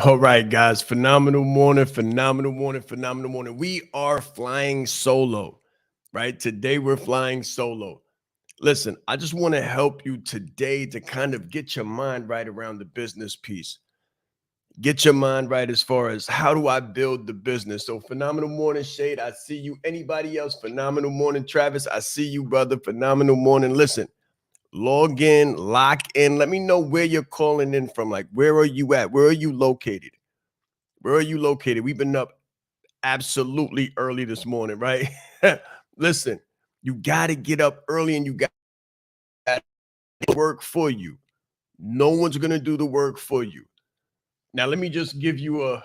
All right, guys. Phenomenal morning, phenomenal morning, phenomenal morning. We are flying solo, right? Today we're flying solo. Listen, I just want to help you today to kind of get your mind right around the business piece. Get your mind right as far as how do I build the business? So, phenomenal morning, Shade. I see you. Anybody else? Phenomenal morning, Travis. I see you, brother. Phenomenal morning. Listen, log in, lock in. Let me know where you're calling in from. Like, where are you at? Where are you located? Where are you located? We've been up absolutely early this morning, right? Listen, you got to get up early and you got to work for you. No one's going to do the work for you. Now, let me just give you a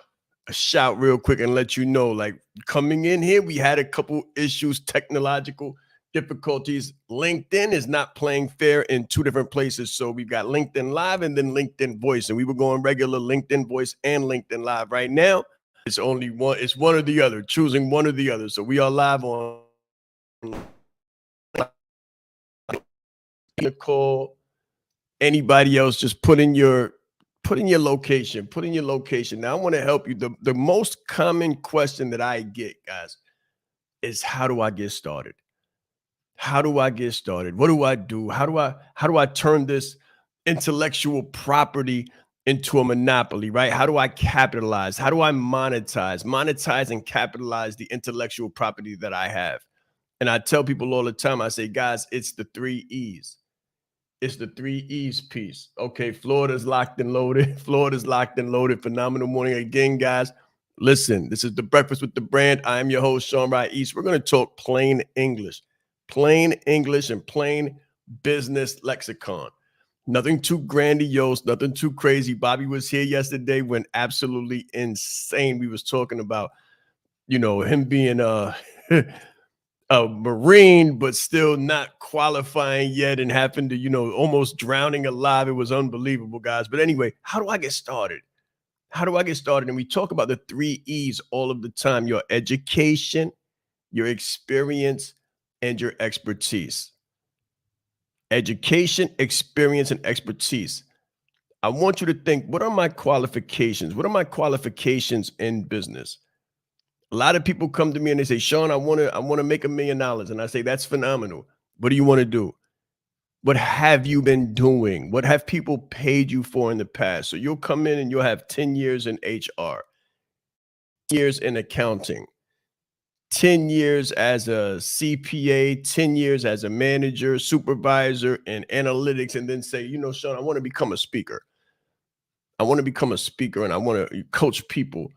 shout real quick and let you know, like coming in here, we had a couple issues, technological difficulties. LinkedIn is not playing fair in two different places. So we've got LinkedIn Live and then LinkedIn Voice. And we were going regular LinkedIn Voice and LinkedIn Live. Right now, it's only one, it's one or the other, choosing one or the other. So we are live on the call. Anybody else, just put in your location, put in your location. Now I want to help you. The most common question that I get, guys, is how do I get started? How do I get started? What do I do? How do I turn this intellectual property into a monopoly, right? How do I capitalize? How do I monetize and capitalize the intellectual property that I have? And I tell people all the time, I say, guys, it's the three E's. It's the three E's piece. Okay, Florida's locked and loaded. Florida's locked and loaded. Phenomenal morning again, guys. Listen, this is the Breakfast with the Brand. I am your host, Shaan East. We're going to talk plain English and plain business lexicon. Nothing too grandiose, nothing too crazy. Bobby was here yesterday, went absolutely insane. We was talking about, him being a Marine, but still not qualifying yet and having to, almost drowning alive. It was unbelievable, guys. But anyway, how do I get started? How do I get started? And we talk about the three E's all of the time: your education, your experience, and your expertise. Education, experience, and expertise. I want you to think, what are my qualifications? What are my qualifications in business? A lot of people come to me and they say, Shaan, I want to make $1 million. And I say, that's phenomenal. What do you want to do? What have you been doing? What have people paid you for in the past? So you'll come in and you'll have 10 years in HR, years in accounting, 10 years as a CPA, 10 years as a manager, supervisor, and analytics, and then say, Shaan, I want to become a speaker. I want to become a speaker and I want to coach people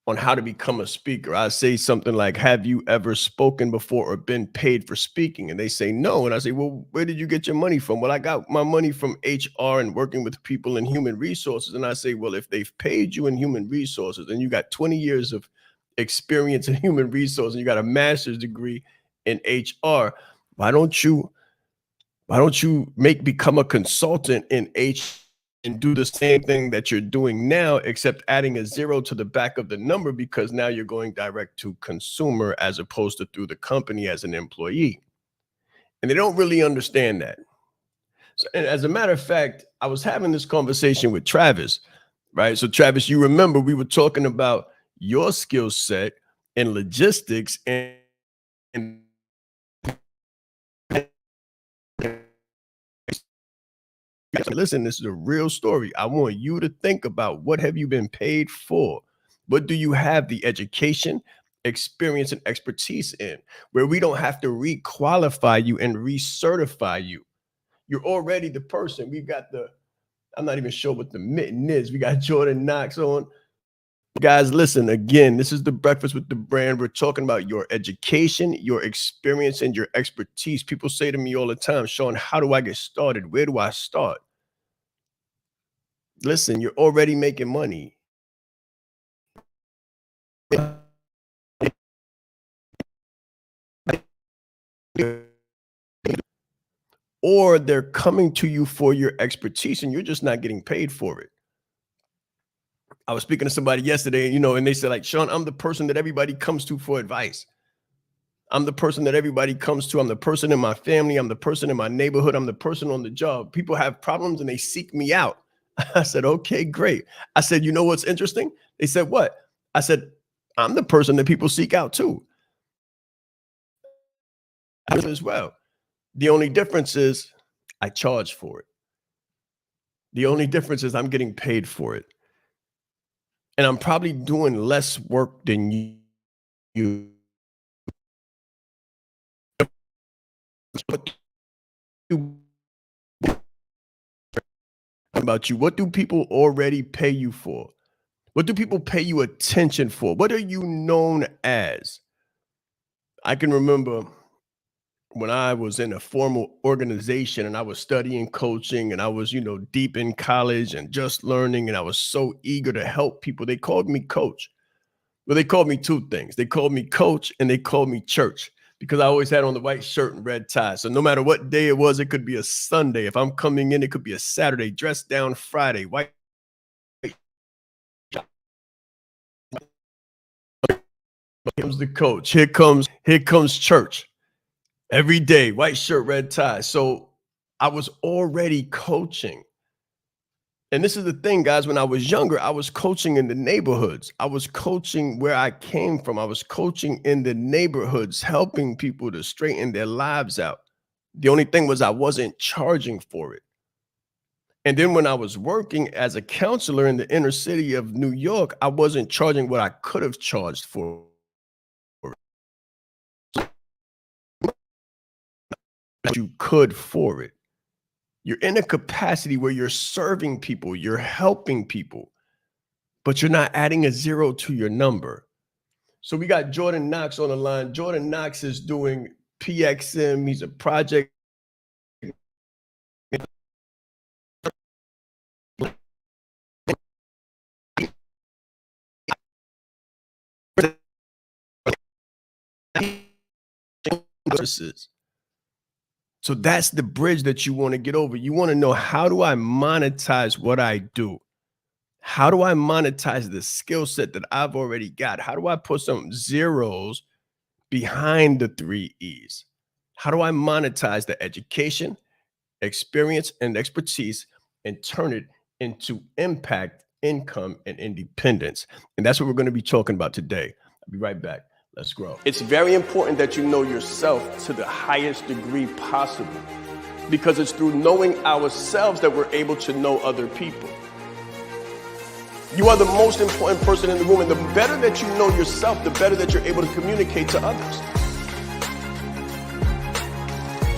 on how to become a speaker. I say something like, have you ever spoken before or been paid for speaking? And they say no. And I say, well, where did you get your money from? Well, I got my money from HR and working with people in human resources. And I say, well, if they've paid you in human resources and you got 20 years of experience in human resources and you got a master's degree in HR, why don't you become a consultant in HR and do the same thing that you're doing now, except adding a zero to the back of the number, because now you're going direct to consumer as opposed to through the company as an employee. And they don't really understand that. So, and as a matter of fact, I was having this conversation with Travis, right? So Travis, you remember we were talking about your skill set in logistics and listen, this is a real story. I want you to think about, what have you been paid for? What do you have the education, experience, and expertise in, where we don't have to re-qualify you and recertify you? You're already the person. We've got I'm not even sure what the mitten is. We got Jordan Knox on. Guys, listen, again, this is the Breakfast with the Brand. We're talking about your education, your experience, and your expertise. People say to me all the time, Shaan, how do I get started? Where do I start? Listen, you're already making money. Or they're coming to you for your expertise and you're just not getting paid for it. I was speaking to somebody yesterday, and they said, like, Shaan, I'm the person that everybody comes to for advice. I'm the person that everybody comes to. I'm the person in my family. I'm the person in my neighborhood. I'm the person on the job. People have problems and they seek me out. I said, okay, great. I said, you know what's interesting? They said, what? I said, I'm the person that people seek out too, as well. The only difference is I charge for it. The only difference is I'm getting paid for it. And I'm probably doing less work than you. What about you? What do people already pay you for? What do people pay you attention for? What are you known as? I can remember when I was in a formal organization and I was studying coaching and I was, deep in college and just learning, and I was so eager to help people. They called me coach. Well, they called me two things. They called me coach and they called me church, because I always had on the white shirt and red tie. So no matter what day it was, it could be a Sunday. If I'm coming in, it could be a Saturday, dressed down Friday, white. Here comes the coach. Here comes church. Every day, white shirt, red tie. So I was already coaching. And this is the thing, guys, when I was younger, I was coaching in the neighborhoods. I was coaching where I came from. I was coaching in the neighborhoods, helping people to straighten their lives out. The only thing was I wasn't charging for it. And then when I was working as a counselor in the inner city of New York, I wasn't charging what I could have charged for. You could for it. You're in a capacity where you're serving people, you're helping people, but you're not adding a zero to your number. So we got Jordan Knox on the line. Jordan Knox is doing PXM. He's a project. So that's the bridge that you want to get over. You want to know, how do I monetize what I do? How do I monetize the skill set that I've already got? How do I put some zeros behind the 3 E's? How do I monetize the education, experience, and expertise and turn it into impact, income, and independence? And that's what we're going to be talking about today. I'll be right back. Let's grow. It's very important that you know yourself to the highest degree possible, because it's through knowing ourselves that we're able to know other people. You are the most important person in the room, and the better that you know yourself, the better that you're able to communicate to others.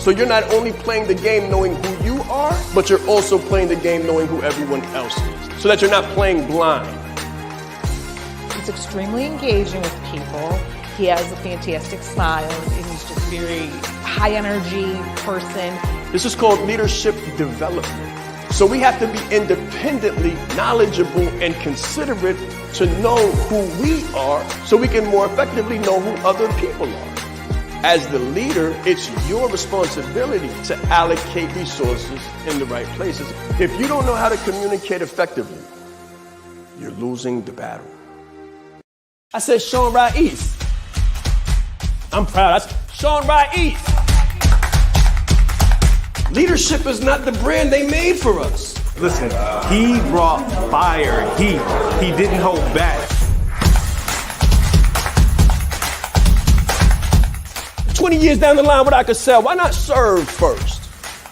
So you're not only playing the game knowing who you are, but you're also playing the game knowing who everyone else is, so that you're not playing blind. He's extremely engaging with people. He has a fantastic smile, and he's just very high energy person. This is called leadership development. So we have to be independently knowledgeable and considerate to know who we are, so we can more effectively know who other people are. As the leader, it's your responsibility to allocate resources in the right places. If you don't know how to communicate effectively, you're losing the battle. I said Shaan Ra'is. I'm proud. That's Shaan Ra'is. Leadership is not the brand they made for us. Listen, he brought fire, heat. He didn't hold back. 20 years down the line, what I could sell, why not serve first?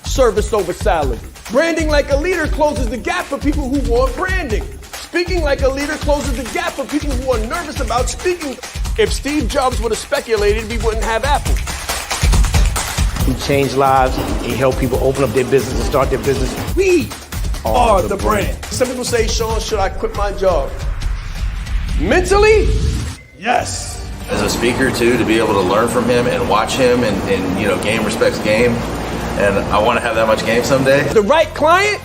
Service over salary. Branding like a leader closes the gap for people who want branding. Speaking like a leader closes the gap for people who are nervous about speaking. If Steve Jobs would have speculated, we wouldn't have Apple. He changed lives. He helped people open up their business and start their business. We are the brand. Some people say, Shaan, should I quit my job? Mentally, yes. As a speaker too, to be able to learn from him and watch him and game respects game. And I want to have that much game someday. The right client,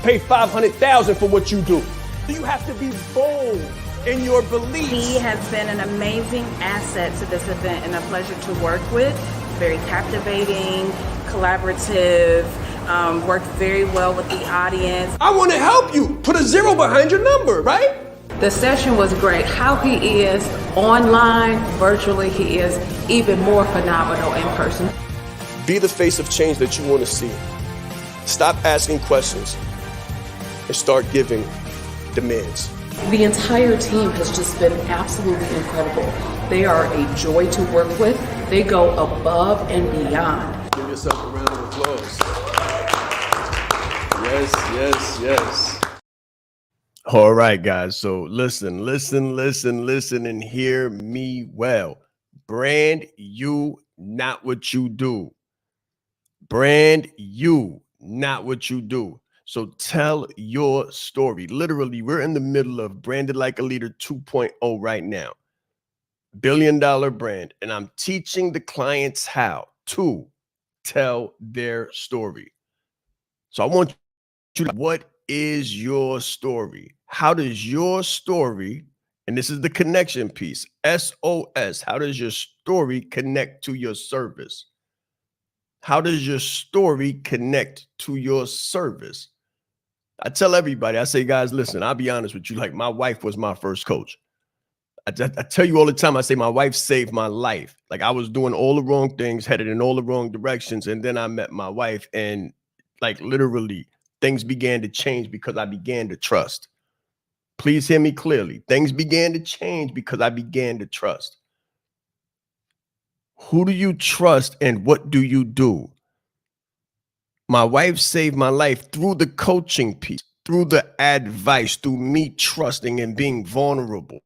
pay $500,000 for what you do. You have to be bold in your beliefs. He has been an amazing asset to this event and a pleasure to work with. Very captivating, collaborative, worked very well with the audience. I want to help you. Put a zero behind your number, right? The session was great. How he is online, virtually, he is even more phenomenal in person. Be the face of change that you want to see. Stop asking questions. and start giving demands. The entire team has just been absolutely incredible. They are a joy to work with. They go above and beyond. Give yourself a round of applause. Yes, yes, yes. All right, guys. So listen, and hear me well. Brand you, not what you do. Brand you, not what you do. So tell your story. Literally, we're in the middle of Branded Like a Leader 2.0 right now. $1 billion brand. And I'm teaching the clients how to tell their story. So I want you to, what is your story? How does your story, and this is the connection piece, SOS, how does your story connect to your service? How does your story connect to your service? I tell everybody, I say, guys, listen, I'll be honest with you. Like, my wife was my first coach. I tell you all the time, I say my wife saved my life. Like, I was doing all the wrong things, headed in all the wrong directions. And then I met my wife, and like literally things began to change because I began to trust. Please hear me clearly. Things began to change because I began to trust. Who do you trust and what do you do? My wife saved my life through the coaching piece, through the advice, through me trusting and being vulnerable.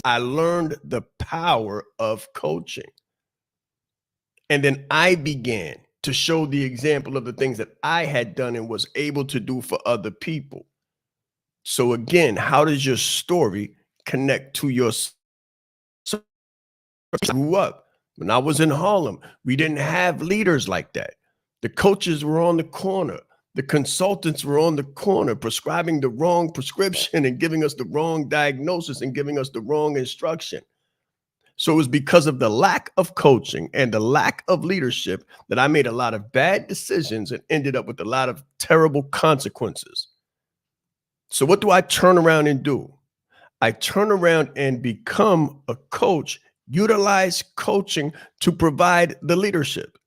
I learned the power of coaching. And then I began to show the example of the things that I had done and was able to do for other people. So again, how does your story connect to your story? I grew up. When I was in Harlem, we didn't have leaders like that. The coaches were on the corner. The consultants were on the corner prescribing the wrong prescription and giving us the wrong diagnosis and giving us the wrong instruction. So it was because of the lack of coaching and the lack of leadership that I made a lot of bad decisions and ended up with a lot of terrible consequences. So what do I turn around and do? I turn around and become a coach, utilize coaching to provide the leadership.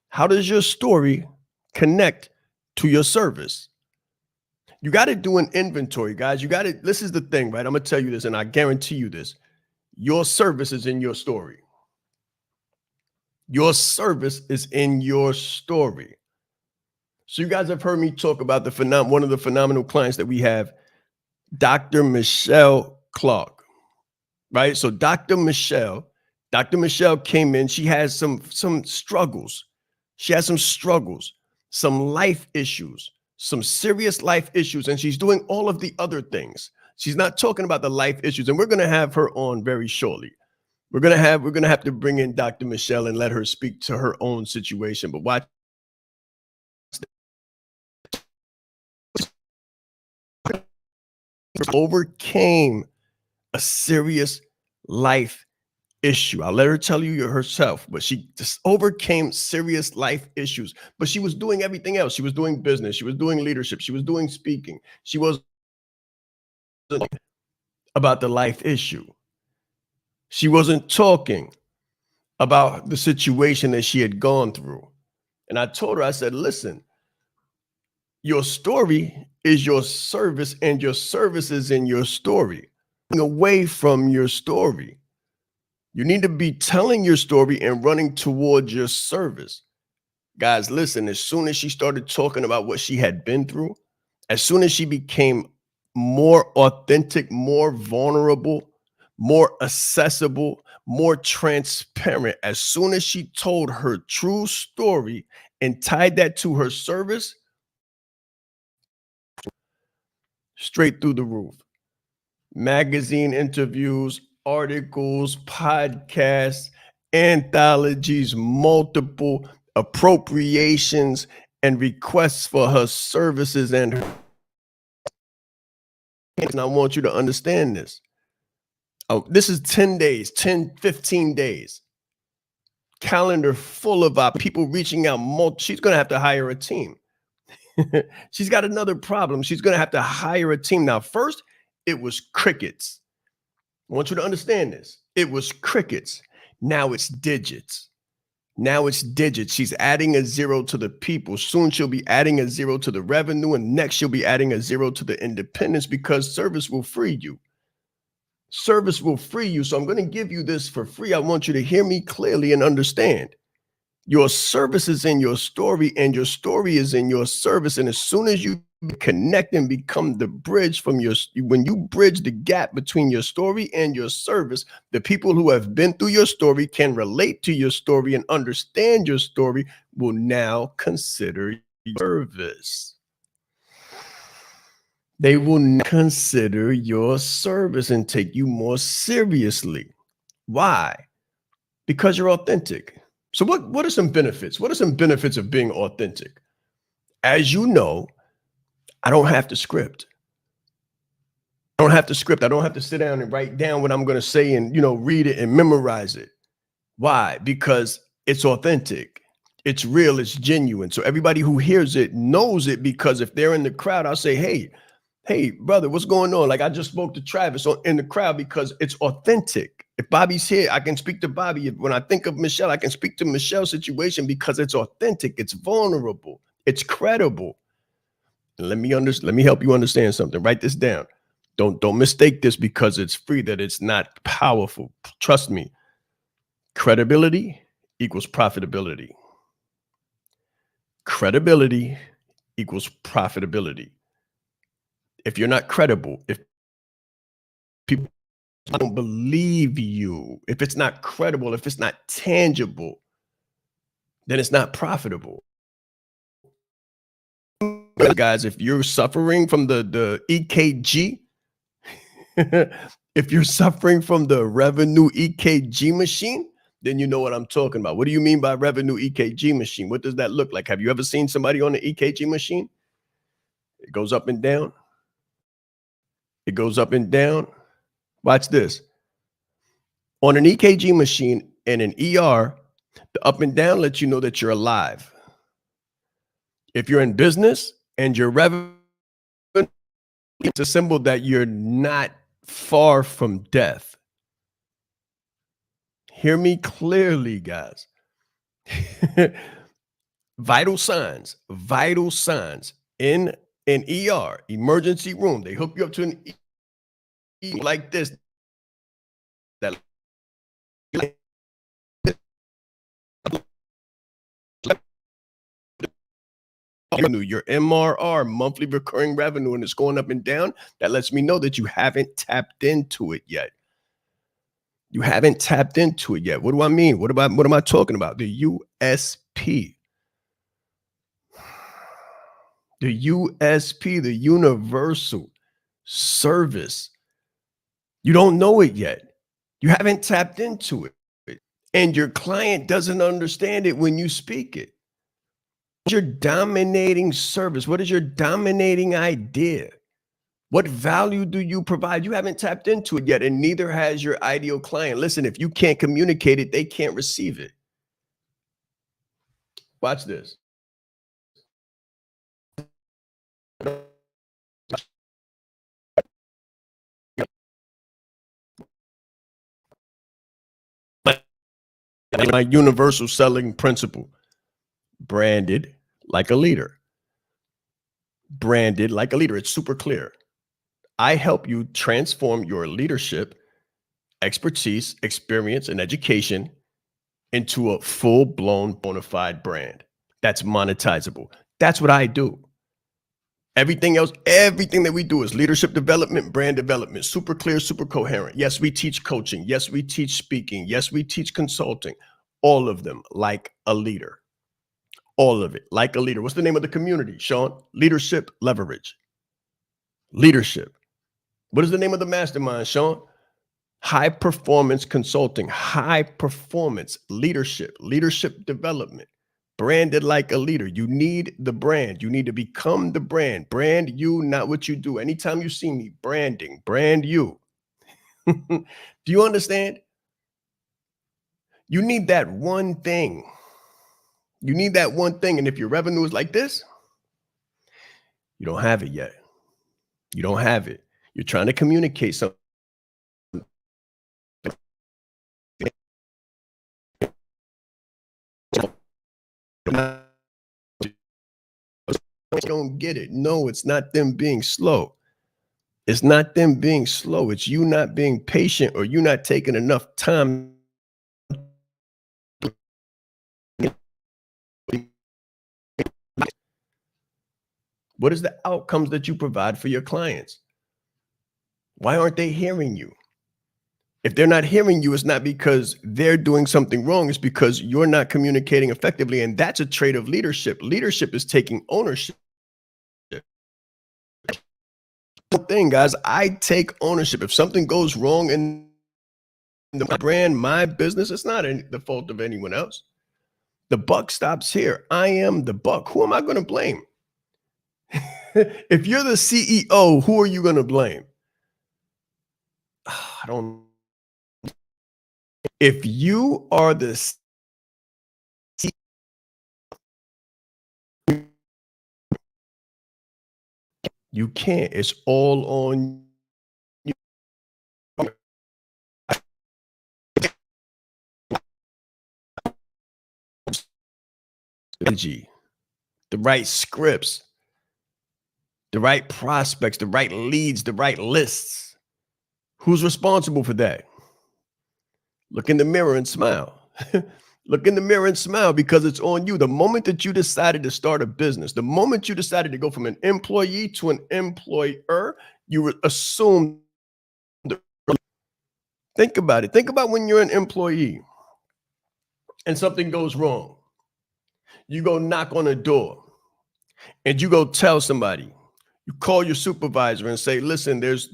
How does your story connect to your service? You got to do an inventory, guys. You got to, this is the thing, right? I'm going to tell you this, and I guarantee you this. Your service is in your story. Your service is in your story. So you guys have heard me talk about one of the phenomenal clients that we have, Dr. Michelle Clark, right? So Dr. Michelle came in. She has some struggles. She has some struggles, some life issues, some serious life issues, and she's doing all of the other things. She's not talking about the life issues, and we're going to have her on very shortly. We're going to have to bring in Dr. Michelle and let her speak to her own situation. But watch. Overcame a serious life issue. I'll let her tell you herself, but she just overcame serious life issues. But she was doing everything else. She was doing business. She was doing leadership. She was doing speaking. She was about the life issue. She wasn't talking about the situation that she had gone through. And I told her, I said, listen, your story is your service and your service is in your story. Away from your story. You need to be telling your story and running towards your service. Guys, listen, as soon as she started talking about what she had been through, as soon as she became more authentic, more vulnerable, more accessible, more transparent, as soon as she told her true story and tied that to her service, straight through the roof. Magazine interviews, articles, podcasts, anthologies, multiple appropriations and requests for her services and her. And I want you to understand this. This is 10 days, 15 days. Calendar full of our people reaching out. She's going to have to hire a team. She's got another problem. She's going to have to hire a team. Now, first, it was crickets. I want you to understand this. It was crickets. Now it's digits. Now it's digits. She's adding a zero to the people. Soon she'll be adding a zero to the revenue. And next she'll be adding a zero to the independence, because service will free you. Service will free you. So I'm going to give you this for free. I want you to hear me clearly and understand. Your service is in your story, and your story is in your service. And as soon as you connect and become the bridge from when you bridge the gap between your story and your service, the people who have been through your story can relate to your story and understand your story, will now consider your service. They will now consider your service and take you more seriously. Why? Because you're authentic. So what are some benefits? What are some benefits of being authentic? As you know, I don't have to script. I don't have to script. I don't have to sit down and write down what I'm going to say and, read it and memorize it. Why? Because it's authentic. It's real. It's genuine. So everybody who hears it knows it, because if they're in the crowd, I'll say, hey, brother, what's going on? Like, I just spoke to Travis in the crowd, because it's authentic. If Bobby's here, I can speak to Bobby. When I think of Michelle, I can speak to Michelle's situation, because it's authentic. It's vulnerable. It's credible. And let me help you understand something. Write this down. Don't mistake this because it's free that it's not powerful. Trust me. Credibility equals profitability. Credibility equals profitability. If you're not credible, if people don't believe you, if it's not credible, if it's not tangible, then it's not profitable. Guys, if you're suffering from the EKG, if you're suffering from the revenue EKG machine, then you know what I'm talking about. What do you mean by revenue EKG machine? What does that look like? Have you ever seen somebody on the EKG machine? It goes up and down. It goes up and down. Watch this. On an EKG machine and an ER, the up and down lets you know that you're alive. If you're in business and your revenue, it's a symbol that you're not far from death. Hear me clearly, guys. Vital signs in an ER, emergency room. They hook you up to an ER like this. That your MRR, monthly recurring revenue, and it's going up and down. That lets me know that you haven't tapped into it yet. You haven't tapped into it yet. What do I mean? What am I talking about? The USP. The USP, the universal service. You don't know it yet. You haven't tapped into it. And your client doesn't understand it when you speak it. What's your dominating service? What is your dominating idea? What value do you provide? You haven't tapped into it yet, and neither has your ideal client. Listen, if you can't communicate it, they can't receive it. Watch this. My universal selling principle: branded like a leader. Branded like a leader. It's super clear. I help you transform your leadership, expertise, experience, and education into a full-blown bona fide brand that's monetizable. That's what I do. Everything else, everything that we do is leadership development, brand development, super clear, super coherent. Yes, we teach coaching. Yes, we teach speaking. Yes, we teach consulting. All of them like a leader. All of it like a leader. What's the name of the community, Shaan? Leadership Leverage. Leadership. What is the name of the mastermind, Shaan? High Performance Consulting. High performance leadership development. Branded like a leader. You need the brand. You need to become the brand. Brand you, not what you do. Anytime you see me, branding, brand you. Do you understand? You need that one thing. You need that one thing. And if your revenue is like this, you don't have it yet. You don't have it. You're trying to communicate something. don't get it. No, it's not them being slow. It's not them being slow. It's you not being patient, or you not taking enough time. What is the outcomes that you provide for your clients? Why aren't they hearing you? If they're not hearing you, it's not because they're doing something wrong. It's because you're not communicating effectively. And that's a trait of leadership. Leadership is taking ownership. Thing, guys, I take ownership. If something goes wrong in my brand, my business, it's not the fault of anyone else. The buck stops here. I am the buck. Who am I going to blame? If you're the CEO, who are you going to blame? I don't. If you are the CEO, you can't. It's all on you. Strategy, the right scripts, the right prospects, the right leads, the right lists. Who's responsible for that? Look in the mirror and smile. Look in the mirror and smile, because it's on you. The moment that you decided to start a business, the moment you decided to go from an employee to an employer, you assume. Think about it. Think about when you're an employee and something goes wrong. You go knock on a door and you go tell somebody. You call your supervisor and say, listen, there's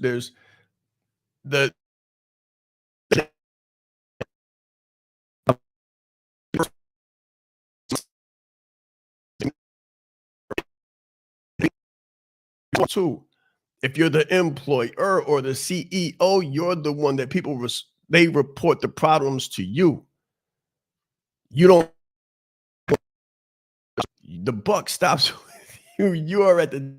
the two. If you're the employer or the CEO, you're the one that people they report the problems to you. You don't. The buck stops with you. You are at the.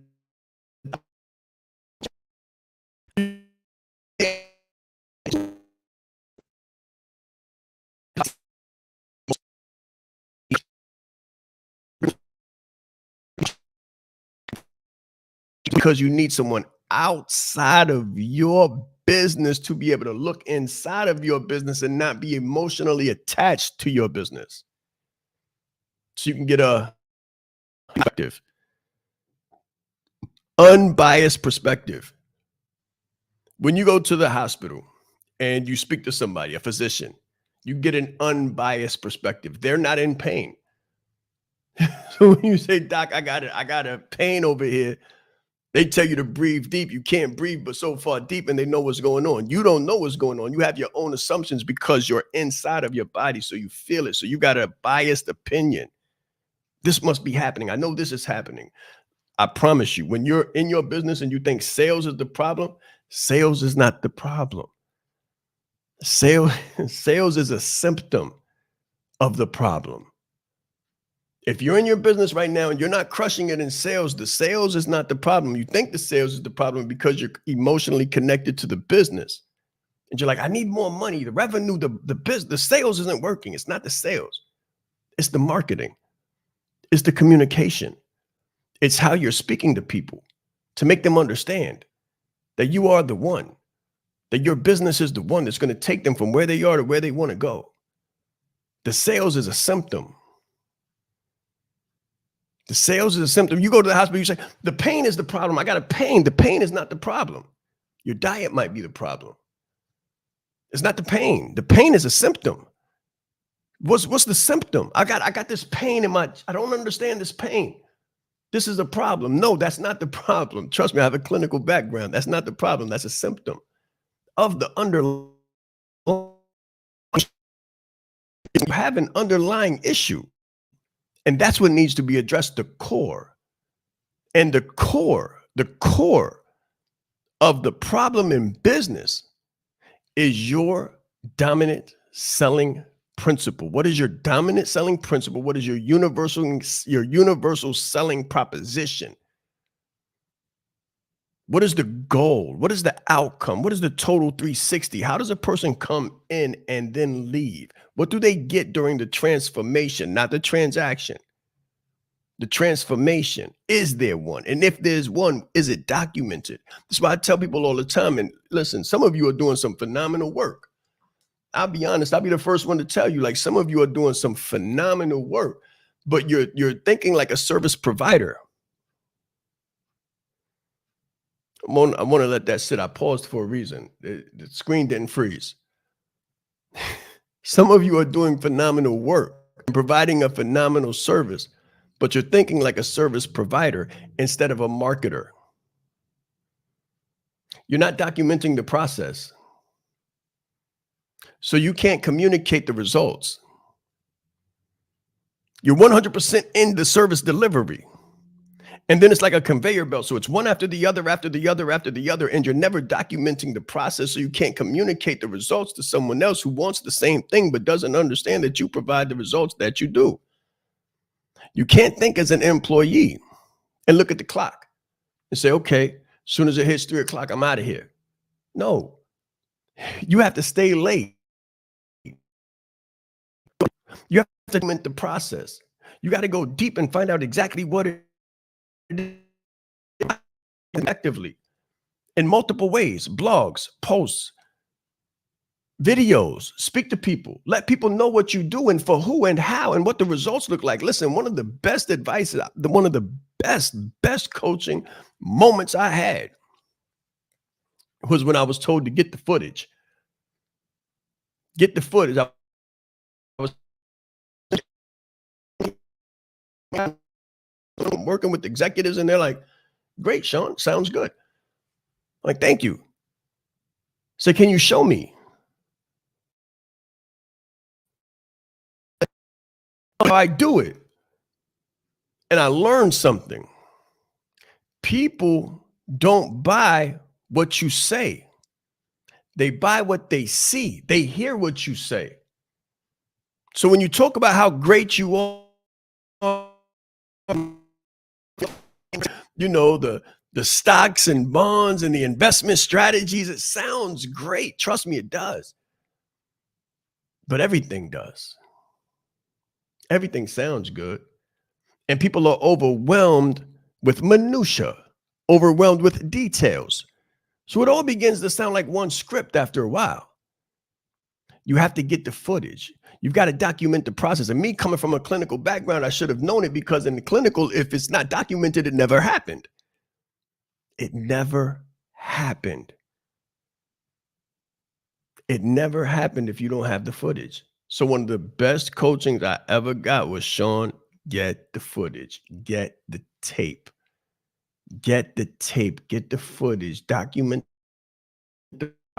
Because you need someone outside of your business to be able to look inside of your business and not be emotionally attached to your business. So you can get a perspective, unbiased perspective. When you go to the hospital and you speak to somebody, a physician, you get an unbiased perspective. They're not in pain. So when you say, doc, I got a pain over here, they tell you to breathe deep. You can't breathe, but so far deep, and they know what's going on. You don't know what's going on. You have your own assumptions because you're inside of your body, so you feel it. So you got a biased opinion. This must be happening. I know this is happening. I promise you, when you're in your business and you think sales is the problem, sales is not the problem. Sales is a symptom of the problem. If you're in your business right now and you're not crushing it in sales, the sales is not the problem. You think the sales is the problem because you're emotionally connected to the business. And you're like, I need more money. The revenue, the business, the sales isn't working. It's not the sales. It's the marketing. It's the communication. It's how you're speaking to people to make them understand that you are the one, that your business is the one that's going to take them from where they are to where they want to go. The sales is a symptom. The sales is a symptom. You go to the hospital, you say, the pain is the problem. I got a pain. The pain is not the problem. Your diet might be the problem. It's not the pain. The pain is a symptom. What's the symptom? I got this pain I don't understand this pain. This is a problem. No, that's not the problem. Trust me, I have a clinical background. That's not the problem. That's a symptom of the underlying. You have an underlying issue. And that's what needs to be addressed, the core. And the core of the problem in business is your dominant selling principle. What is your dominant selling principle? What is your universal selling proposition? What is the goal? What is the outcome? What is the total 360? How does a person come in and then leave? What do they get during the transformation, not the transaction? The transformation, is there one? And if there's one, is it documented? That's why I tell people all the time, and listen, some of you are doing some phenomenal work. I'll be honest, I'll be the first one to tell you, like, some of you are doing some phenomenal work, but you're thinking like a service provider. I want to let that sit. I paused for a reason. The screen didn't freeze. Some of you are doing phenomenal work and providing a phenomenal service, but you're thinking like a service provider instead of a marketer. You're not documenting the process. So you can't communicate the results. You're 100% in the service delivery. And then it's like a conveyor belt. So it's one after the other, after the other, after the other. And you're never documenting the process. So you can't communicate the results to someone else who wants the same thing, but doesn't understand that you provide the results that you do. You can't think as an employee and look at the clock and say, okay, as soon as it hits 3 o'clock, I'm out of here. No, you have to stay late. You have to document the process. You got to go deep and find out exactly what it is effectively in multiple ways: blogs, posts, videos. Speak to people, let people know what you do and for who and how and what the results look like. Listen, one of the best advice, one of the best coaching moments I had was when I was told to get the footage. Get the footage. I was working with executives and they're like, great, Shaan, sounds good. I'm like, thank you. So can you show me how I do it? And I learned something. People don't buy what you say. They buy what they see. They hear what you say. So when you talk about how great you are, you know, the stocks and bonds and the investment strategies, it sounds great. Trust me, it does. But everything does. Everything sounds good. And people are overwhelmed with minutia, overwhelmed with details. So it all begins to sound like one script after a while. You have to get the footage. You've got to document the process. And me coming from a clinical background, I should have known it, because in the clinical, if it's not documented, it never happened. It never happened. It never happened if you don't have the footage. So one of the best coachings I ever got was, Shaan, get the footage, get the tape, get the tape, get the footage, document,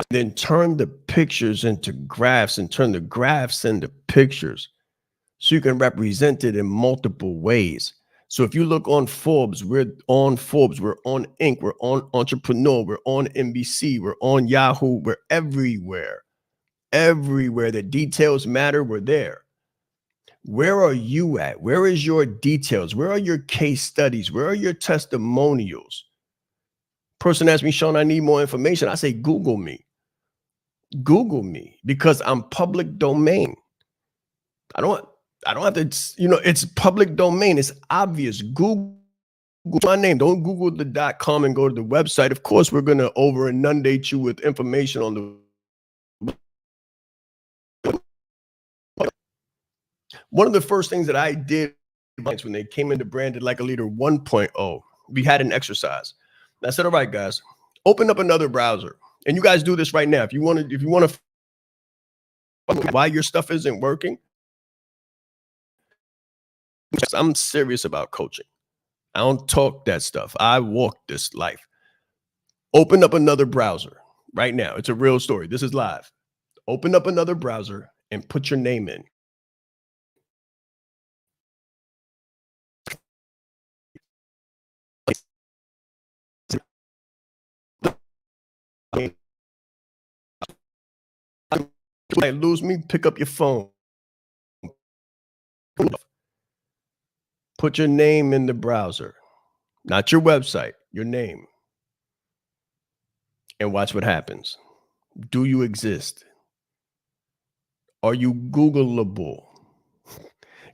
then turn the pictures into graphs and turn the graphs into pictures so you can represent it in multiple ways. So if you look on Forbes, we're on Forbes, we're on Inc., we're on Entrepreneur, we're on NBC, we're on Yahoo, we're everywhere. Everywhere that details matter, we're there. Where are you at? Where is your details? Where are your case studies? Where are your testimonials? Person asks me, Shaan, I need more information. I say, Google me. Google me, because I'm public domain. I don't have to, you know, it's public domain. It's obvious. Google my name. Don't Google the .com and go to the website. Of course, we're going to over inundate you with information on the. One of the first things that I did when they came into Branded Like a Leader 1.0, we had an exercise. And I said, all right, guys, open up another browser. And you guys do this right now. If you want to, why your stuff isn't working, I'm serious about coaching. I don't talk that stuff. I walk this life. Open up another browser right now. It's a real story. This is live. Open up another browser and put your name in. Lose me, pick up your phone. Put your name in the browser, not your website, your name. And watch what happens. Do you exist? Are you Googleable?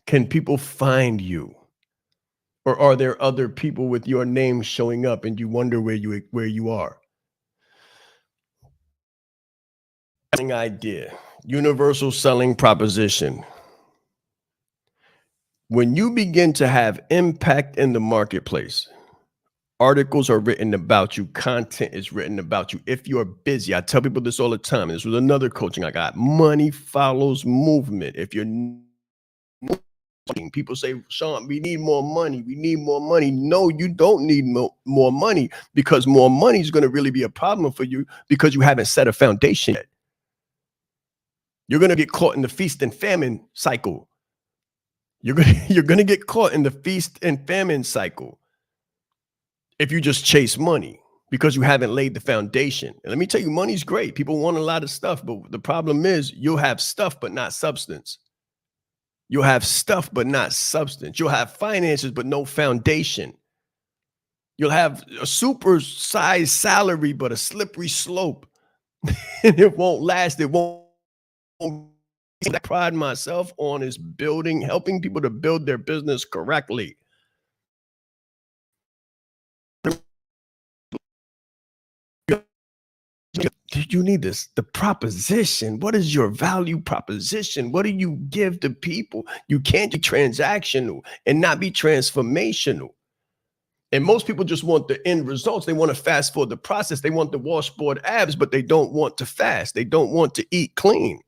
Can people find you? Or are there other people with your name showing up and you wonder where you are? Idea, universal selling proposition. When you begin to have impact in the marketplace, articles are written about you, content is written about you. If you're busy, I tell people this all the time. This was another coaching I got. Money follows movement. If you're people say, Shaan, we need more money. We need more money. No, you don't need more money, because more money is going to really be a problem for you because you haven't set a foundation yet. You're going to get caught in the feast and famine cycle. You're going to get caught in the feast and famine cycle if you just chase money because you haven't laid the foundation. And let me tell you, money's great. People want a lot of stuff, but the problem is you'll have stuff but not substance. You'll have stuff but not substance. You'll have finances but no foundation. You'll have a super-sized salary but a slippery slope. And it won't last. It won't. I pride myself on is helping people to build their business correctly. You need this, the proposition. What is your value proposition? What do you give to people? You can't be transactional and not be transformational. And most people just want the end results. They want to fast forward the process. They want the washboard abs, but they don't want to fast. They don't want to eat clean.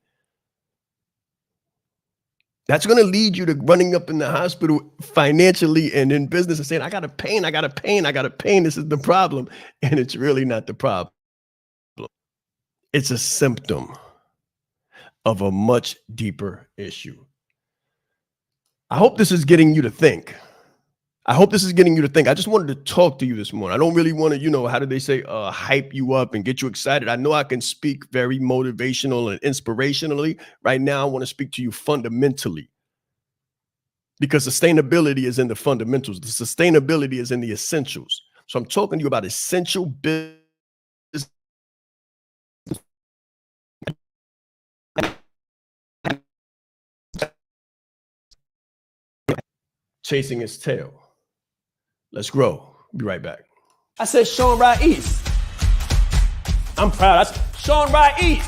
That's going to lead you to running up in the hospital financially and in business and saying, I got a pain, I got a pain, I got a pain. This is the problem. And it's really not the problem. It's a symptom of a much deeper issue. I hope this is getting you to think. I just wanted to talk to you this morning. I don't really want to, how do they say, hype you up and get you excited. I know I can speak very motivational and inspirationally. Right now, I want to speak to you fundamentally, because sustainability is in the fundamentals. The sustainability is in the essentials. So I'm talking to you about essential business. Chasing its tail. Let's grow. Be right back. I said Shaan Rais. I'm proud. I said Shaan Rais.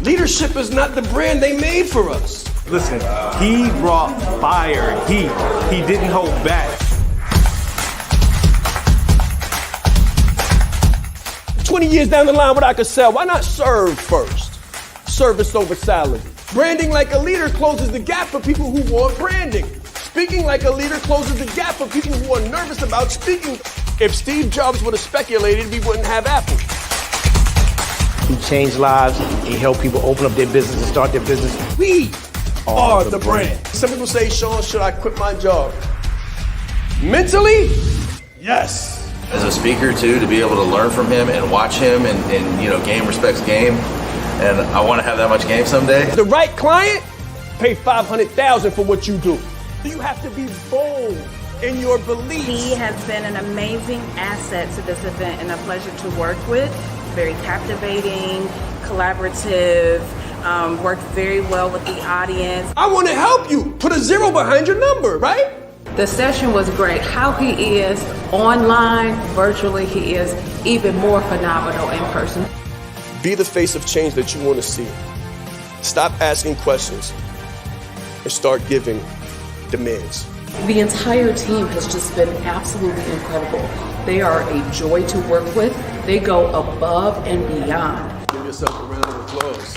Leadership is not the brand they made for us. Listen, he brought fire, heat. He didn't hold back. 20 years down the line, what I could sell, why not serve first? Service over salary. Branding like a leader closes the gap for people who want branding. Speaking like a leader closes the gap for people who are nervous about speaking. If Steve Jobs would have speculated, we wouldn't have Apple. He changed lives. He helped people open up their business and start their business. We are the brand. Some people say, Shaan, should I quit my job? Mentally, yes. As a speaker too, to be able to learn from him and watch him and game respects game. And I want to have that much game someday. The right client, pay $500,000 for what you do. You have to be bold in your beliefs. He has been an amazing asset to this event and a pleasure to work with. Very captivating, collaborative, worked very well with the audience. I want to help you. Put a 0 behind your number, right? The session was great. How he is online, virtually, he is even more phenomenal in person. Be the face of change that you want to see. Stop asking questions and start giving demands. The entire team has just been absolutely incredible. They are a joy to work with. They go above and beyond. Give yourself a round of applause.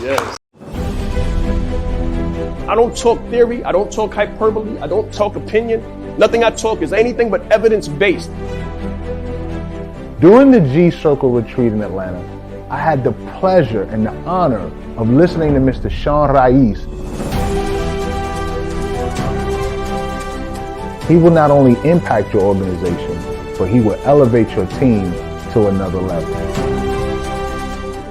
Yes. I don't talk theory. I don't talk hyperbole. I don't talk opinion. Nothing I talk is anything but evidence-based. During the G-Circle retreat in Atlanta, I had the pleasure and the honor of listening to Mr. Shaan Rais. He will not only impact your organization, but he will elevate your team to another level.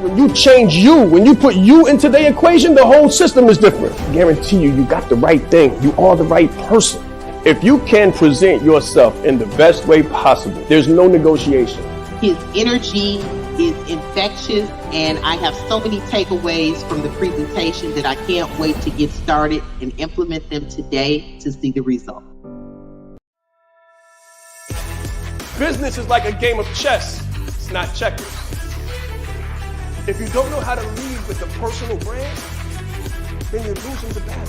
When you change you, when you put you into the equation, the whole system is different. I guarantee you, you got the right thing. You are the right person. If you can present yourself in the best way possible, there's no negotiation. His energy is infectious, and I have so many takeaways from the presentation that I can't wait to get started and implement them today to see the result. Business is like a game of chess. It's not checkers. If you don't know how to lead with the personal brand, then you're losing the battle.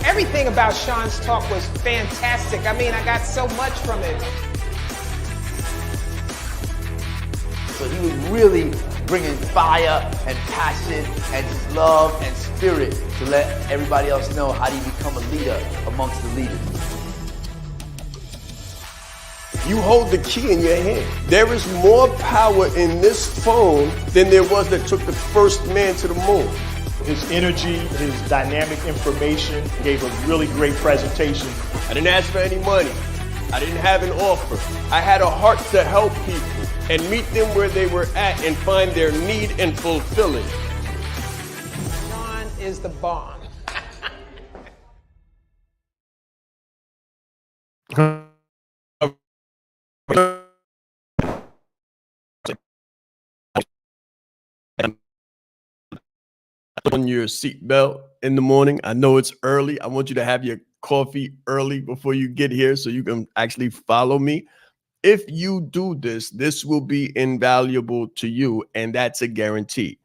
Everything about Shaan's talk was fantastic. I mean, I got so much from it. So he was really bringing fire and passion and just love and spirit to let everybody else know how do you become a leader amongst the leaders. You hold the key in your hand. There is more power in this phone than there was that took the first man to the moon. His energy, his dynamic information, gave a really great presentation. I didn't ask for any money. I didn't have an offer. I had a heart to help people and meet them where they were at and find their need and fulfill it. Shaan is the bomb. On your seatbelt in the morning. I know it's early. I want you to have your coffee early before you get here so you can actually follow me. If you do this, this will be invaluable to you, and that's a guarantee.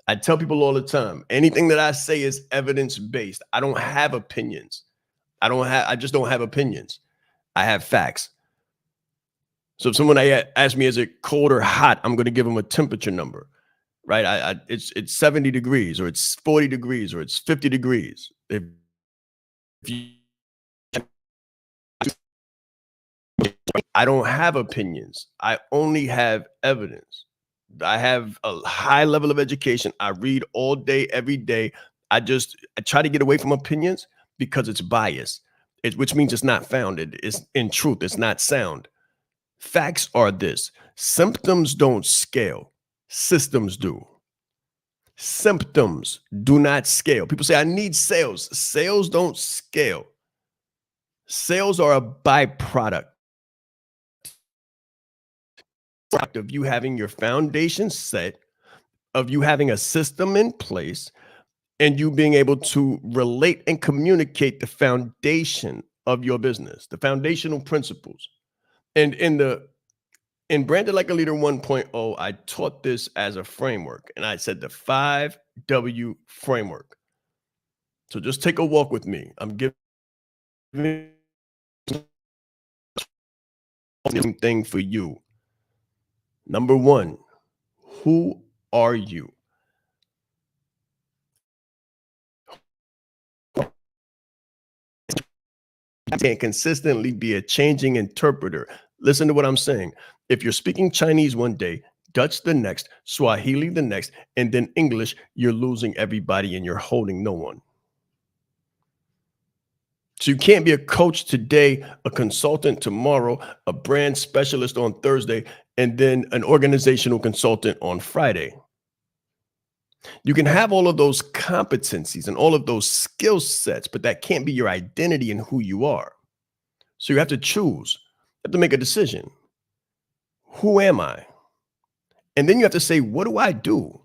I tell people all the time, anything that I say is evidence-based. I don't have opinions. I just don't have opinions. I have facts. So if someone asks me, is it cold or hot? I'm going to give them a temperature number. Right? It's 70 degrees, or it's 40 degrees, or it's 50 degrees. If you, I don't have opinions. I only have evidence. I have a high level of education. I read all day, every day. I try to get away from opinions because it's biased, which means it's not founded. It's in truth. It's not sound. Facts are this: symptoms don't scale. Systems do. Symptoms do not scale. People say, I need sales. Sales don't scale. Sales are a byproduct of you having your foundation set, of you having a system in place, and you being able to relate and communicate the foundation of your business, the foundational principles. And in Branded Like a Leader 1.0, I taught this as a framework, and I said the 5W framework. So just take a walk with me. I'm giving thing for you. Number one, who are you? You can't consistently be a changing interpreter. Listen to what I'm saying. If you're speaking Chinese one day, Dutch the next, Swahili the next, and then English, you're losing everybody and you're holding no one. So you can't be a coach today, a consultant tomorrow, a brand specialist on Thursday, and then an organizational consultant on Friday. You can have all of those competencies and all of those skill sets, but that can't be your identity and who you are. So you have to choose. You have to make a decision. Who am I? And then you have to say, what do I do?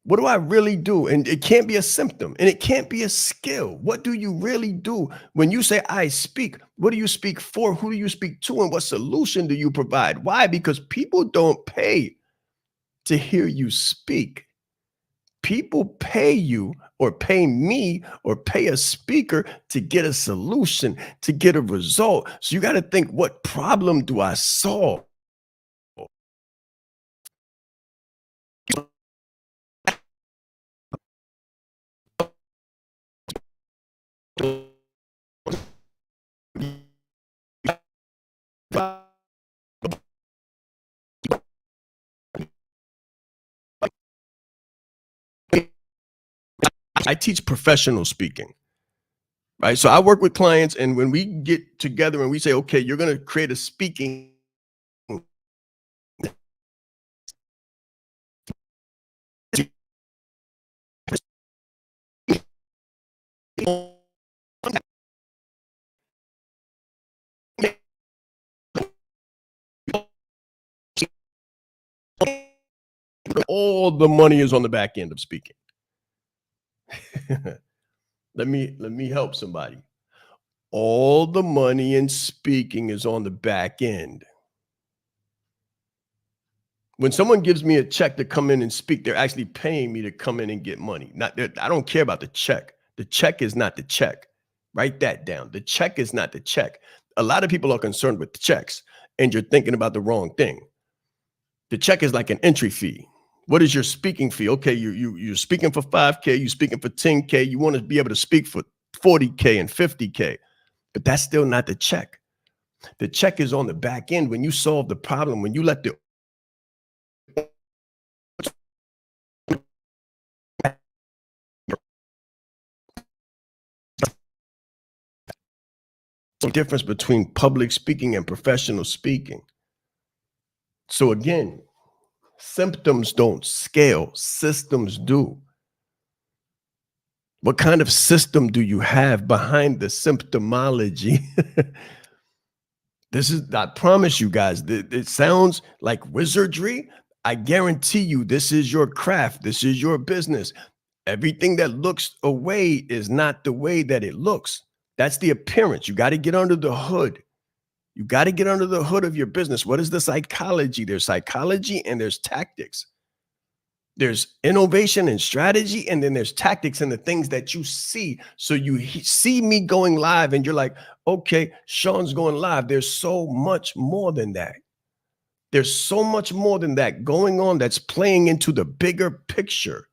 What do I really do? And it can't be a symptom, and it can't be a skill. What do you really do? When you say I speak, what do you speak for? Who do you speak to? And what solution do you provide? Why? Because people don't pay to hear you speak. People pay you, or pay me, or pay a speaker to get a solution, to get a result. So you got to think, what problem do I solve? I teach professional speaking, right? So I work with clients, and when we get together and we say, okay, you're going to create a speaking All the money is on the back end of speaking. Let me help somebody. All the money in speaking is on the back end. When someone gives me a check to come in and speak, they're actually paying me to come in and get money. I don't care about the check. The check is not the check. Write that down. The check is not the check. A lot of people are concerned with the checks, and you're thinking about the wrong thing. The check is like an entry fee. What is your speaking fee? Okay, you're speaking for 5K, you're speaking for 10K, you want to be able to speak for 40K and 50K, but that's still not the check. The check is on the back end. When you solve the problem, when you let the difference between public speaking and professional speaking. So again, symptoms don't scale, systems do. What kind of system do you have behind the symptomology? I promise you guys, it sounds like wizardry. I guarantee you this is your craft. This is your business. Everything that looks away is not the way that it looks. That's the appearance. You got to get under the hood. You got to get under the hood of your business. What is the psychology? There's psychology and there's tactics. There's innovation and strategy, and then there's tactics and the things that you see. So you see me going live and you're like, okay, Shaan's going live. There's so much more than that. There's so much more than that going on that's playing into the bigger picture.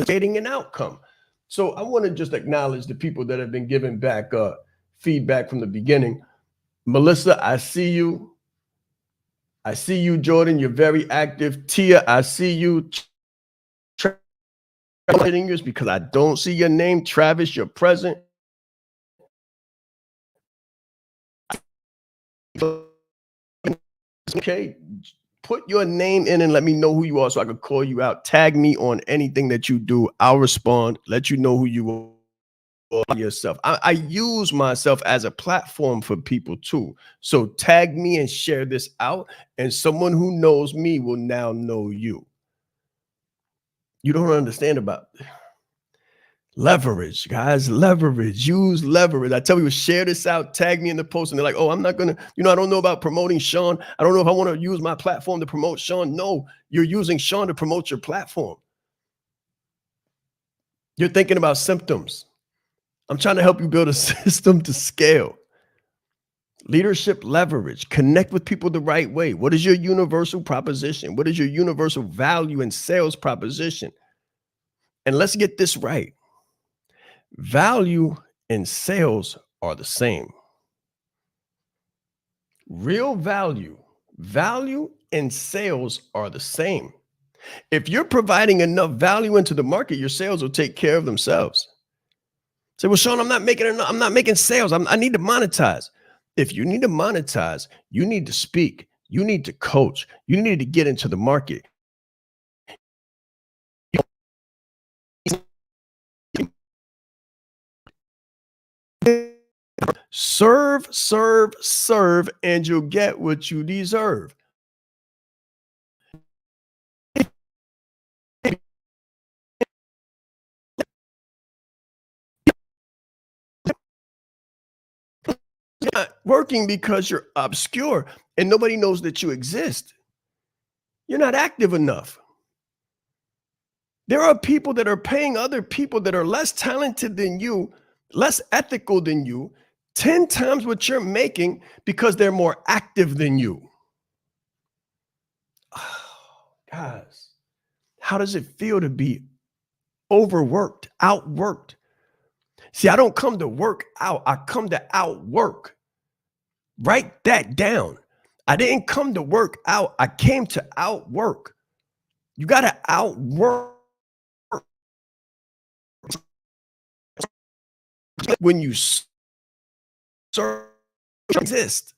Creating an outcome. So I want to just acknowledge the people that have been giving back feedback from the beginning. Melissa, I see you. I see you, Jordan. You're very active. Tia, I see you. Because I don't see your name. Travis, you're present. Okay, put your name in and let me know who you are so I can call you out. Tag me on anything that you do. I'll respond, let you know who you are yourself. I use myself as a platform for people too. So tag me and share this out, and someone who knows me will now know you. You don't understand about leverage, guys. Leverage. Use leverage. I tell people, share this out, tag me in the post, and they're like, oh, I'm not gonna, I don't know about promoting Shaan. I don't know if I want to use my platform to promote Shaan. No, you're using Shaan to promote your platform. You're thinking about symptoms. I'm trying to help you build a system to scale. Leadership leverage. Connect with people the right way. What is your universal proposition? What is your universal value and sales proposition? And let's get this right. Value and sales are the same. Real value and sales are the same. If you're providing enough value into the market, your sales will take care of themselves. Say, well, Shaan, I'm not making enough. I'm not making sales. I need to monetize. If you need to monetize, you need to speak. You need to coach. You need to get into the market. Serve, serve, serve, and you'll get what you deserve. It's not working because you're obscure and nobody knows that you exist. You're not active enough. There are people that are paying other people that are less talented than you, less ethical than you, 10 times what you're making because they're more active than you. Oh, guys, how does it feel to be overworked, outworked? See, I don't come to work out. I come to outwork. Write that down. I didn't come to work out. I came to outwork. You got to outwork. When you exist.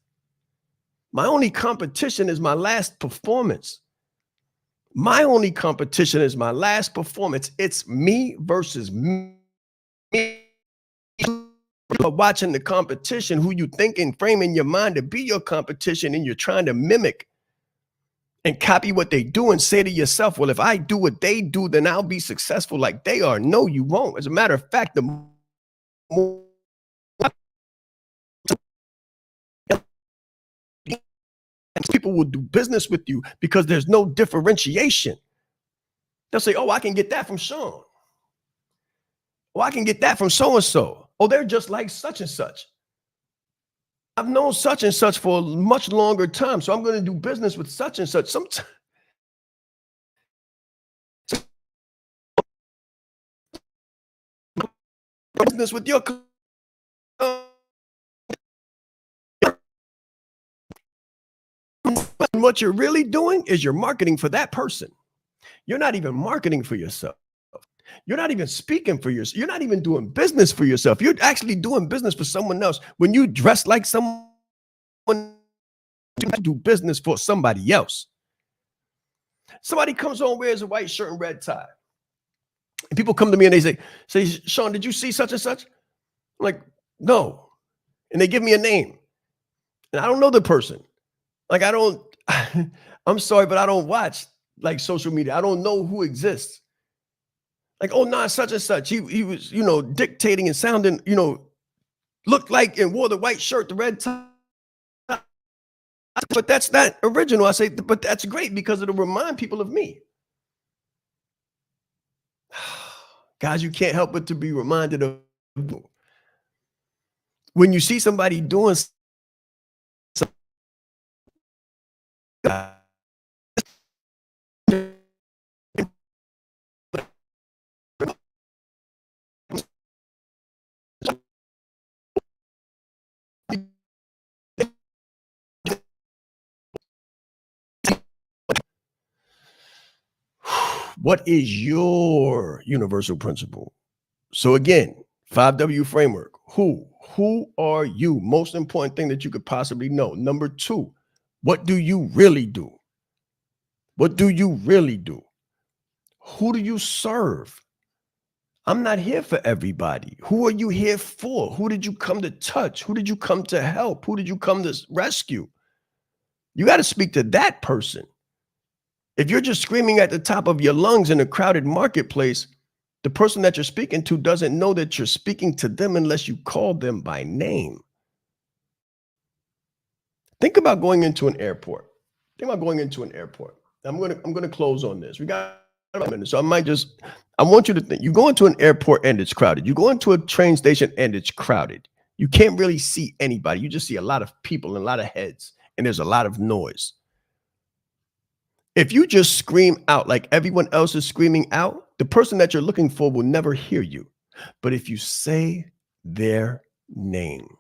My only competition is my last performance. My only competition is my last performance. It's me versus me. You're watching the competition, who you think and frame in your mind to be your competition, and you're trying to mimic and copy what they do and say to yourself, well, if I do what they do, then I'll be successful like they are. No, you won't. As a matter of fact, the more people will do business with you because there's no differentiation. They'll say, oh, I can get that from Shaan. Oh, I can get that from so-and-so. Oh, they're just like such and such. I've known such and such for a much longer time, so I'm going to do business with such and such. Sometimes business with your what you're really doing is you're marketing for that person. You're not even marketing for yourself. You're not even speaking for yourself. You're not even doing business for yourself. You're actually doing business for someone else. When you dress like someone, you do business for somebody else. Somebody comes home, wears a white shirt and red tie. And people come to me and they say, Shaan, did you see such and such? I'm like, no. And they give me a name. And I don't know the person. Like, I'm sorry, but I don't watch like social media. I don't know who exists. Like, oh, nah, such and such. He was, dictating and sounding, looked like and wore the white shirt, the red tie. But that's not original. I say, but that's great because it'll remind people of me. Guys, you can't help but to be reminded of when you see somebody doing something. What is your universal principle? So again, 5W framework. Who are you? Most important thing that you could possibly know. Number 2, what do you really do? What do you really do? Who do you serve? I'm not here for everybody. Who are you here for? Who did you come to touch? Who did you come to help? Who did you come to rescue? You got to speak to that person. If you're just screaming at the top of your lungs in a crowded marketplace, the person that you're speaking to doesn't know that you're speaking to them unless you call them by name. Think about going into an airport. Think about going into an airport. I'm gonna close on this. We got about a minute, so I want you to think. You go into an airport and it's crowded. You go into a train station and it's crowded. You can't really see anybody. You just see a lot of people and a lot of heads, and there's a lot of noise. If you just scream out like everyone else is screaming out, the person that you're looking for will never hear you. But if you say their name,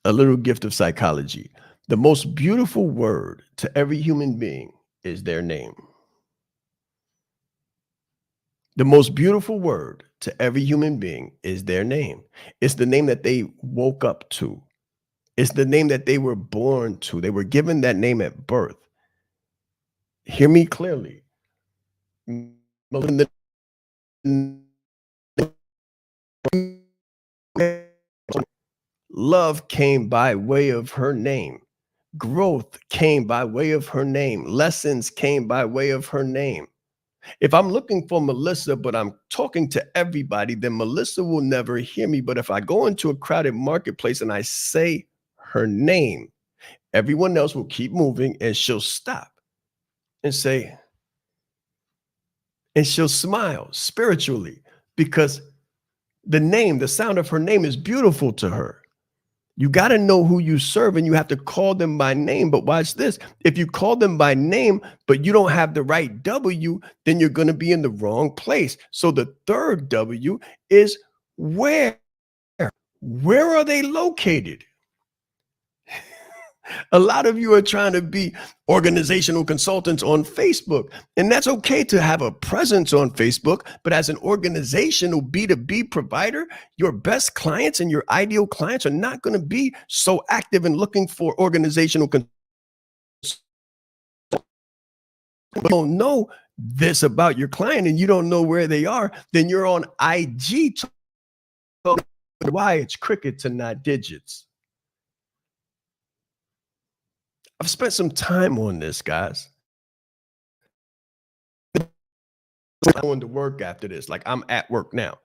a little gift of psychology, the most beautiful word to every human being is their name. The most beautiful word to every human being is their name. It's the name that they woke up to. It's the name that they were born to. They were given that name at birth. Hear me clearly. Love came by way of her name. Growth came by way of her name. Lessons came by way of her name. If I'm looking for Melissa, but I'm talking to everybody, then Melissa will never hear me. But if I go into a crowded marketplace and I say her name, everyone else will keep moving and she'll stop and say, and she'll smile spiritually because the name, the sound of her name is beautiful to her. You got to know who you serve and you have to call them by name. But watch this. If you call them by name, but you don't have the right W, then you're going to be in the wrong place. So the third W is where. Where are they located? A lot of you are trying to be organizational consultants on Facebook, and that's okay to have a presence on Facebook, but as an organizational B2B provider, your best clients and your ideal clients are not going to be so active in looking for organizational consultants. Don't know this about your client and you don't know where they are, then you're on IG talking why it's crickets and not digits. I've spent some time on this, guys. I'm going to work after this. Like, I'm at work now.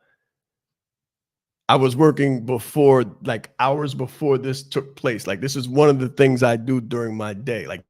I was working before, like hours before this took place. Like, this is one of the things I do during my day. Like,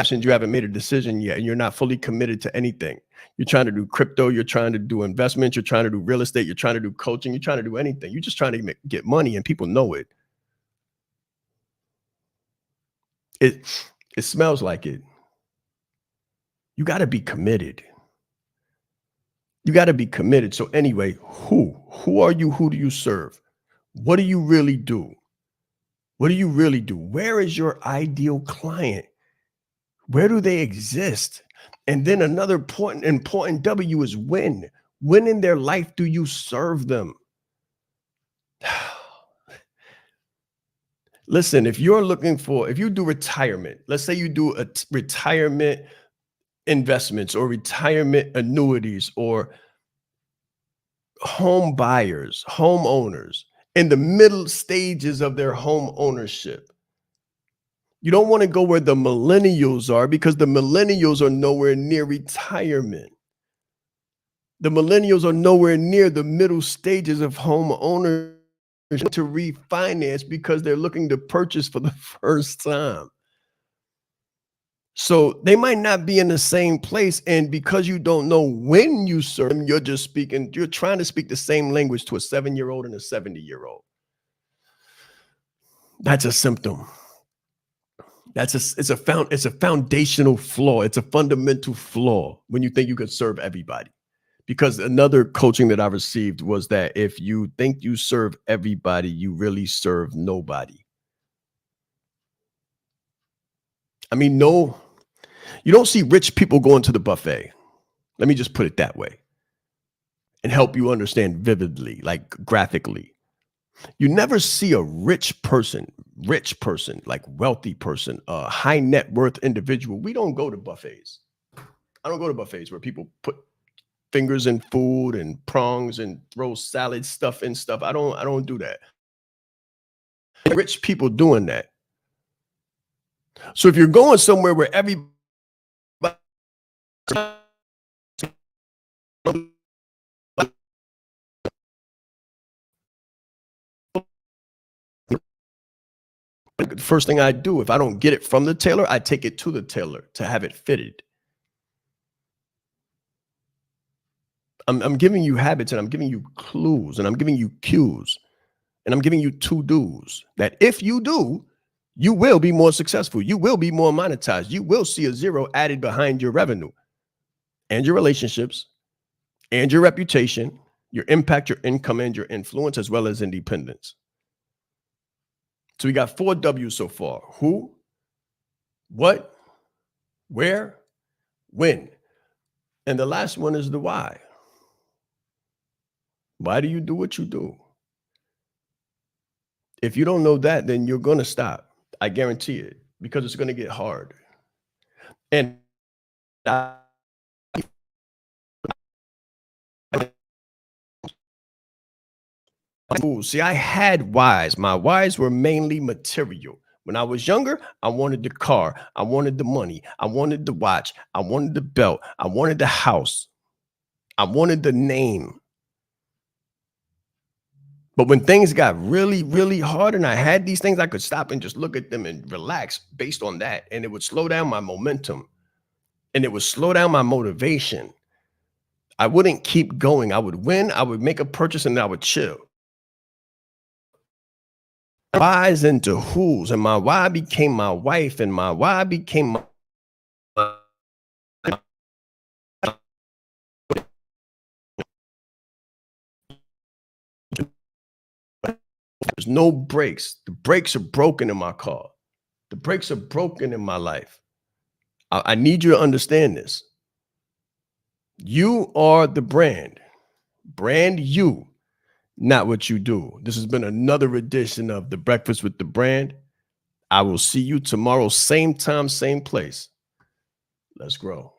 you haven't made a decision yet and you're not fully committed to anything. You're trying to do crypto, you're trying to do investments, you're trying to do real estate, you're trying to do coaching, you're trying to do anything. You're just trying to get money and people know it. It smells like it. You got to be committed. You got to be committed. So anyway, who are you? Who do you serve? What do you really do? What do you really do? Where is your ideal client? Where do they exist? And then another important W is when. When in their life do you serve them? Listen, if you do retirement, let's say you do a retirement investments or retirement annuities or home buyers, homeowners in the middle stages of their home ownership. You don't want to go where the millennials are because the millennials are nowhere near retirement. The millennials are nowhere near the middle stages of home ownership to refinance because they're looking to purchase for the first time. So they might not be in the same place. And because you don't know when you serve them, you're trying to speak the same language to a 7-year-old and a 70-year-old. That's a symptom. It's a foundational flaw. It's a fundamental flaw when you think you can serve everybody. Because another coaching that I received was that if you think you serve everybody, you really serve nobody. I mean, no, you don't see rich people going to the buffet. Let me just put it that way and help you understand vividly, like graphically. You never see a rich person, like wealthy person, a high net worth individual. We don't go to buffets. I don't go to buffets where people put fingers in food and prongs and throw salad stuff in stuff. I don't do that. Rich people doing that. So if you're going somewhere where everybody the first thing I do, if I don't get it from the tailor, I take it to the tailor to have it fitted. I'm giving you habits and I'm giving you clues and I'm giving you cues and I'm giving you to-dos that if you do, you will be more successful. You will be more monetized. You will see a zero added behind your revenue and your relationships and your reputation, your impact, your income, and your influence, as well as independence. So we got 4 W's so far. Who, what, where, when. And the last one is the why. Why do you do what you do? If you don't know that, then you're going to stop. I guarantee it, because it's going to get hard. And see, I had whys. My whys were mainly material. When I was younger, I wanted the car. I wanted the money. I wanted the watch. I wanted the belt. I wanted the house. I wanted the name. But when things got really, really hard and I had these things, I could stop and just look at them and relax based on that. And it would slow down my momentum and it would slow down my motivation. I wouldn't keep going. I would win. I would make a purchase and I would chill. Whys into who's, and my why became my wife and my why became my there's no brakes. The brakes are broken in my car. The brakes are broken in my life. I need you to understand this. You are the brand. Brand you, not what you do. This has been another edition of The Breakfast with the Brand. I will see you tomorrow, same time, same place. Let's grow.